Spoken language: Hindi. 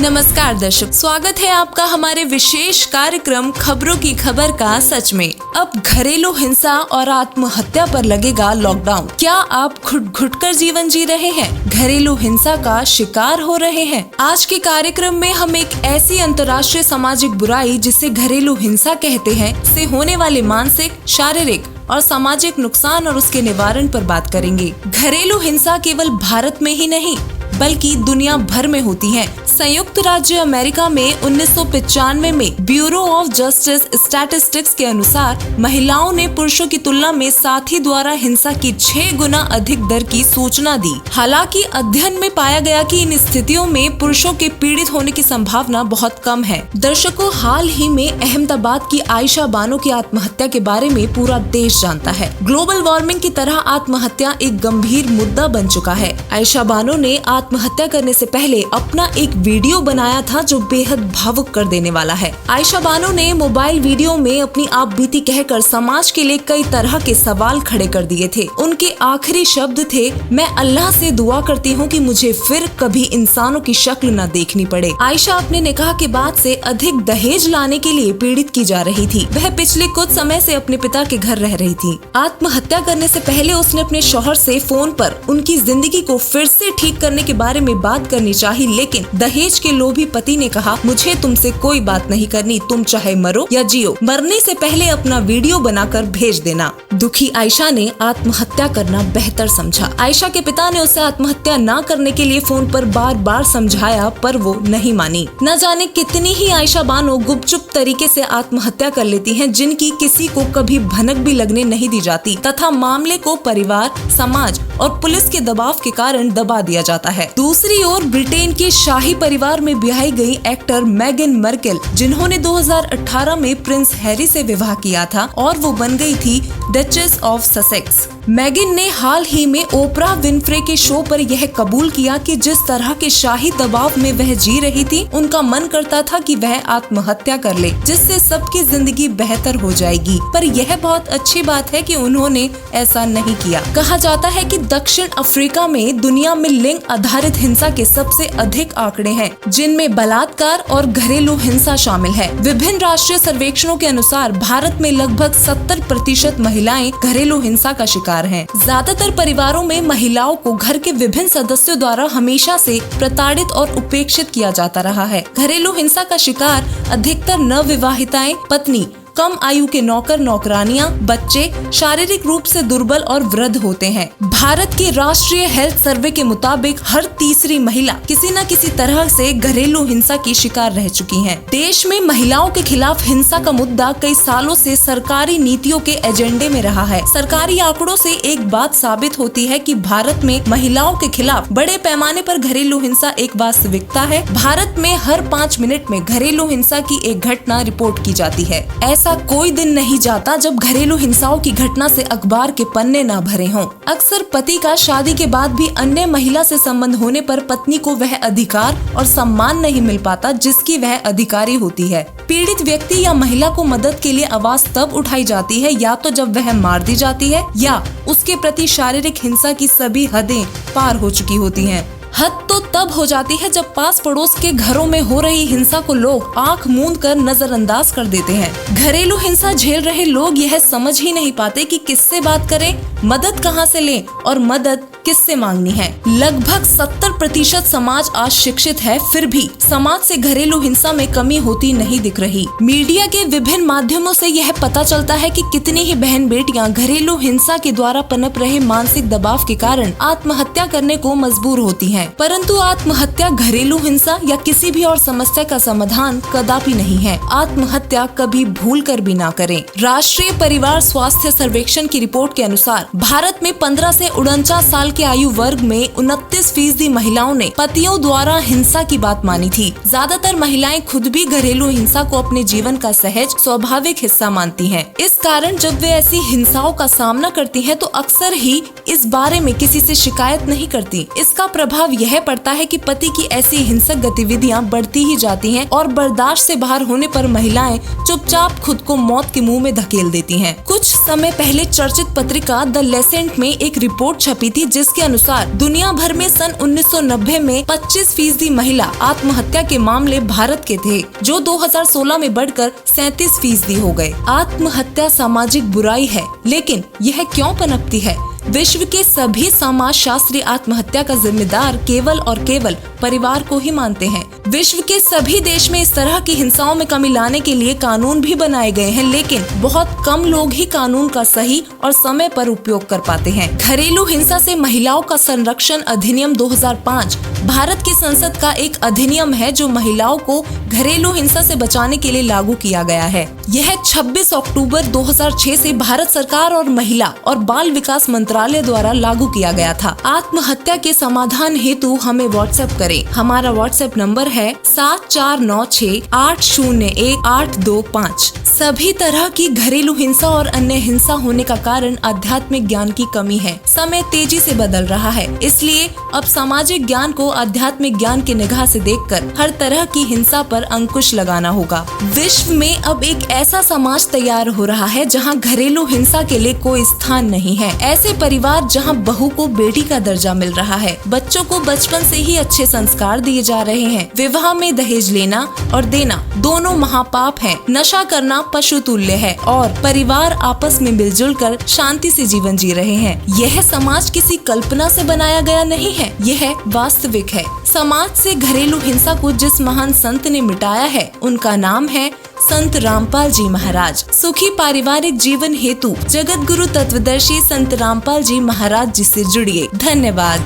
नमस्कार दर्शक, स्वागत है आपका हमारे विशेष कार्यक्रम खबरों की खबर का सच में। अब घरेलू हिंसा और आत्महत्या पर लगेगा लॉकडाउन। क्या आप घुट कर जीवन जी रहे हैं, घरेलू हिंसा का शिकार हो रहे हैं? आज के कार्यक्रम में हम एक ऐसी अंतर्राष्ट्रीय सामाजिक बुराई जिसे घरेलू हिंसा कहते हैं से होने वाले मानसिक, शारीरिक और सामाजिक नुकसान और उसके निवारण पर बात करेंगे। घरेलू हिंसा केवल भारत में ही नहीं बल्कि दुनिया भर में होती है। संयुक्त राज्य अमेरिका में 1995 में ब्यूरो ऑफ जस्टिस स्टैटिस्टिक्स के अनुसार महिलाओं ने पुरुषों की तुलना में साथी द्वारा हिंसा की 6 गुना अधिक दर की सूचना दी। हालांकि अध्ययन में पाया गया कि इन स्थितियों में पुरुषों के पीड़ित होने की संभावना बहुत कम है। दर्शकों, हाल ही में अहमदाबाद की आयशा बानो की आत्महत्या के बारे में पूरा देश जानता है। ग्लोबल वार्मिंग की तरह आत्महत्या एक गंभीर मुद्दा बन चुका है। आयशा बानो ने आत्महत्या करने से पहले अपना एक वीडियो बनाया था जो बेहद भावुक कर देने वाला है। आयशा बानो ने मोबाइल वीडियो में अपनी आप बीती कहकर समाज के लिए कई तरह के सवाल खड़े कर दिए थे। उनके आखिरी शब्द थे, मैं अल्लाह से दुआ करती हूँ कि मुझे फिर कभी इंसानों की शक्ल न देखनी पड़े। आयशा अपने निकाह के बाद से अधिक दहेज लाने के लिए पीड़ित की जा रही थी। वह पिछले कुछ समय से अपने पिता के घर रह रही थी। आत्महत्या करने से पहले उसने अपने शौहर से फोन पर उनकी जिंदगी को फिर से ठीक करने के बारे में बात करनी चाहिए, लेकिन दहेज के लोभी पति ने कहा, मुझे तुमसे कोई बात नहीं करनी, तुम चाहे मरो या जियो, मरने से पहले अपना वीडियो बनाकर भेज देना। दुखी आयशा ने आत्महत्या करना बेहतर समझा। आयशा के पिता ने उसे आत्महत्या न करने के लिए फोन पर बार बार समझाया, पर वो नहीं मानी। न जाने कितनी ही आयशा बानो गुपचुप तरीके से आत्महत्या कर लेती हैं, जिनकी किसी को कभी भनक भी लगने नहीं दी जाती तथा मामले को परिवार, समाज और पुलिस के दबाव के कारण दबा दिया जाता है। दूसरी ओर ब्रिटेन के शाही परिवार में ब्याही गई एक्टर मेगन मार्कल, जिन्होंने 2018 में प्रिंस हैरी से विवाह किया था और वो बन गई थी डचेस ऑफ ससेक्स। मेगन ने हाल ही में ओपरा विनफ्रे के शो पर यह कबूल किया कि जिस तरह के शाही दबाव में वह जी रही थी, उनका मन करता था कि वह आत्महत्या कर ले, जिससे सबकी जिंदगी बेहतर हो जाएगी। पर यह बहुत अच्छी बात है कि उन्होंने ऐसा नहीं किया। कहा जाता है कि दक्षिण अफ्रीका में दुनिया में लिंग आधारित हिंसा के सबसे अधिक आंकड़े हैं, जिनमें बलात्कार और घरेलू हिंसा शामिल है। विभिन्न राष्ट्रीय सर्वेक्षणों के अनुसार भारत में लगभग 70% महिलाएं घरेलू हिंसा का शिकार हैं। ज्यादातर परिवारों में महिलाओं को घर के विभिन्न सदस्यों द्वारा हमेशा से प्रताड़ित और उपेक्षित किया जाता रहा है। घरेलू हिंसा का शिकार अधिकतर नवविवाहिताएं, पत्नी, कम आयु के नौकर नौकरानियां, बच्चे, शारीरिक रूप से दुर्बल और वृद्ध होते हैं। भारत के राष्ट्रीय हेल्थ सर्वे के मुताबिक हर तीसरी महिला किसी न किसी तरह से घरेलू हिंसा की शिकार रह चुकी है। देश में महिलाओं के खिलाफ हिंसा का मुद्दा कई सालों से सरकारी नीतियों के एजेंडे में रहा है। सरकारी आंकड़ों से एक बात साबित होती है कि भारत में महिलाओं के खिलाफ बड़े पैमाने पर घरेलू हिंसा एक वास्तविकता है। भारत में हर 5 मिनट में घरेलू हिंसा की एक घटना रिपोर्ट की जाती है। ऐसा कोई दिन नहीं जाता जब घरेलू हिंसाओं की घटना से अखबार के पन्ने न भरे हों। अक्सर पति का शादी के बाद भी अन्य महिला से संबंध होने पर पत्नी को वह अधिकार और सम्मान नहीं मिल पाता जिसकी वह अधिकारी होती है। पीड़ित व्यक्ति या महिला को मदद के लिए आवाज तब उठाई जाती है या तो जब वह मार दी जाती है या उसके प्रति शारीरिक हिंसा की सभी हदें पार हो चुकी होती हैं। हद तो तब हो जाती है जब पास पड़ोस के घरों में हो रही हिंसा को लोग आंख मूंद कर नजरअंदाज कर देते हैं। घरेलू हिंसा झेल रहे लोग यह समझ ही नहीं पाते कि किससे बात करें, मदद कहां से लें और मदद किससे मांगनी है। लगभग 70% समाज आज शिक्षित है, फिर भी समाज से घरेलू हिंसा में कमी होती नहीं दिख रही। मीडिया के विभिन्न माध्यमों से यह पता चलता है कि कितनी ही बहन बेटियां घरेलू हिंसा के द्वारा पनप रहे मानसिक दबाव के कारण आत्महत्या करने को मजबूर होती हैं। परंतु आत्महत्या घरेलू हिंसा या किसी भी और समस्या का समाधान कदापि नहीं है। आत्महत्या कभी भूल कर भी ना करें। राष्ट्रीय परिवार स्वास्थ्य सर्वेक्षण की रिपोर्ट के अनुसार भारत में 15 से 49 साल के आयु वर्ग में 29% महिलाओं ने पतियों द्वारा हिंसा की बात मानी थी। ज्यादातर महिलाएं खुद भी घरेलू हिंसा को अपने जीवन का सहज स्वाभाविक हिस्सा मानती हैं। इस कारण जब वे ऐसी हिंसाओं का सामना करती हैं तो अक्सर ही इस बारे में किसी से शिकायत नहीं करती। इसका प्रभाव यह पड़ता है कि पति की ऐसी हिंसक गतिविधियां बढ़ती ही जाती हैं और बर्दाश्त से बाहर होने पर महिलाएं चुपचाप खुद को मौत के मुंह में धकेल देती हैं। कुछ समय पहले चर्चित पत्रिका द लेसेंट में एक रिपोर्ट छपी थी जिसके अनुसार दुनिया भर में सन 1990 में 25% महिला आत्महत्या के मामले भारत के थे, जो 2016 में बढ़कर 37% हो गए। आत्महत्या सामाजिक बुराई है, लेकिन यह क्यों पनपती है? विश्व के सभी समाजशास्त्री आत्महत्या का जिम्मेदार केवल और केवल परिवार को ही मानते हैं। विश्व के सभी देश में इस तरह की हिंसाओं में कमी लाने के लिए कानून भी बनाए गए हैं, लेकिन बहुत कम लोग ही कानून का सही और समय पर उपयोग कर पाते हैं। घरेलू हिंसा से महिलाओं का संरक्षण अधिनियम 2005 भारत की संसद का एक अधिनियम है जो महिलाओं को घरेलू हिंसा से बचाने के लिए लागू किया गया है। यह 26 अक्टूबर 2006 से भारत सरकार और महिला और बाल विकास मंत्रालय द्वारा लागू किया गया था। आत्महत्या के समाधान हेतु हमें व्हाट्सएप करें। हमारा व्हाट्सएप नंबर है 7496801825। सभी तरह की घरेलू हिंसा और अन्य हिंसा होने का कारण आध्यात्मिक ज्ञान की कमी है। समय तेजी से बदल रहा है, इसलिए अब सामाजिक ज्ञान को आध्यात्मिक ज्ञान की निगाह से देखकर हर तरह की हिंसा पर अंकुश लगाना होगा। विश्व में अब एक ऐसा समाज तैयार हो रहा है जहां घरेलू हिंसा के लिए कोई स्थान नहीं है। ऐसे परिवार जहां बहू को बेटी का दर्जा मिल रहा है, बच्चों को बचपन से ही अच्छे संस्कार दिए जा रहे हैं। विवाह में दहेज लेना और देना दोनों महापाप हैं। नशा करना पशु तुल्य है और परिवार आपस में मिलजुल कर शांति से जीवन जी रहे हैं। यह समाज किसी कल्पना से बनाया गया नहीं है, यह वास्तविक है। समाज से घरेलू हिंसा को जिस महान संत ने मिटाया है, उनका नाम है संत रामपाल जी महाराज। सुखी पारिवारिक जीवन हेतु जगत गुरु तत्वदर्शी संत रामपाल जी महाराज जी से जुड़िए। धन्यवाद।